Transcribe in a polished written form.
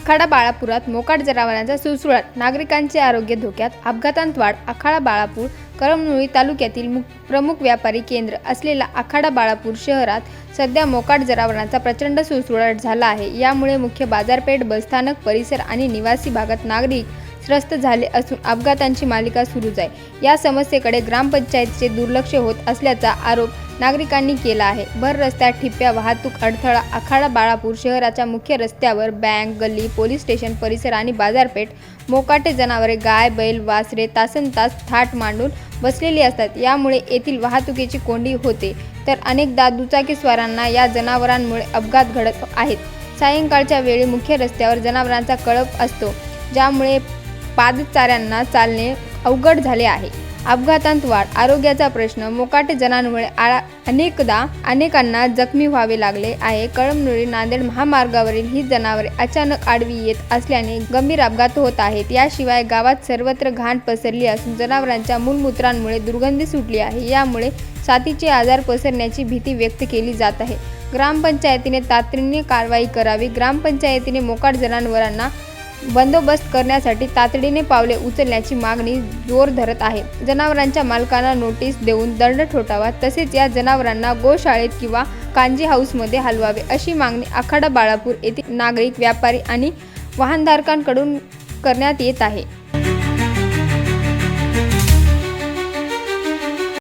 आखाडा बाळापुरात मोकाट जनावरांचा सुळसुळाट, नागरिकांचे आरोग्य धोक्यात, अपघातांत वाढ. आखाडा बाळापूर कळमनुरी तालुक्यातील प्रमुख व्यापारी केंद्र असलेल्या आखाडा बाळापूर शहरात सध्या मोकाट जनावरांचा प्रचंड सुळसुळाट झाला आहे. यामुळे मुख्य बाजारपेठ, बसस्थानक परिसर आणि निवासी भागात नागरिक त्रस्त झाले असून अपघातांची मालिका सुरूच आहे. या समस्येकडे ग्रामपंचायतीचे दुर्लक्ष होत असल्याचा आरोप नागरिकांनी केला आहे. भर रस्त्यात ठिप्प्या, वाहतूक अडथळा. आखाडा बाळापूर शहराच्या मुख्य रस्त्यावर बँक, गल्ली, पोलीस स्टेशन परिसर आणि बाजारपेठ मोकाटे जनावरे गाय, बैल, वासरे तासनतास थाट मांडून बसलेली असतात. यामुळे येथील वाहतुकीची कोंडी होते, तर अनेकदा दुचाकीस्वारांना या जनावरांमुळे अपघात घडत आहेत. सायंकाळच्या वेळी मुख्य रस्त्यावर जनावरांचा कळप असतो, ज्यामुळे पादचाऱ्यांना चालणे अवघड झाले आहे. अपघातांत वाढ. आरोग्याचा प्रश्न. मोकाटे जनावरांमुळे अनेकांना जखमी व्हावे लागले आहे. कळमनुरी नांदेड महामार्गावरील ही जनावरे अचानक आडवी येत असल्याने गंभीर अपघात होत आहेत. याशिवाय गावात सर्वत्र घाण पसरली असून जनावरांच्या मूलमूत्रांमुळे दुर्गंधी सुटली आहे. यामुळे साथीचे आजार पसरण्याची भीती व्यक्त केली जात आहे. ग्रामपंचायतीने तातडीने कारवाई करावी. ग्रामपंचायतीने मोकाट जनावरांना बंदोबस्त करण्यासाठी तातडीने पावले उचलण्याची मागणी जोर धरत आहे. जनावरांच्या मालकांना नोटीस देऊन दंड ठोठावा, तसेच या जनावरांना गोशाळेत किंवा कांजी हाऊसमध्ये हलवावे, अशी मागणी आखाडा बाळापूर येथील नागरिक, व्यापारी आणि वाहनधारकांकडून करण्यात येत आहे.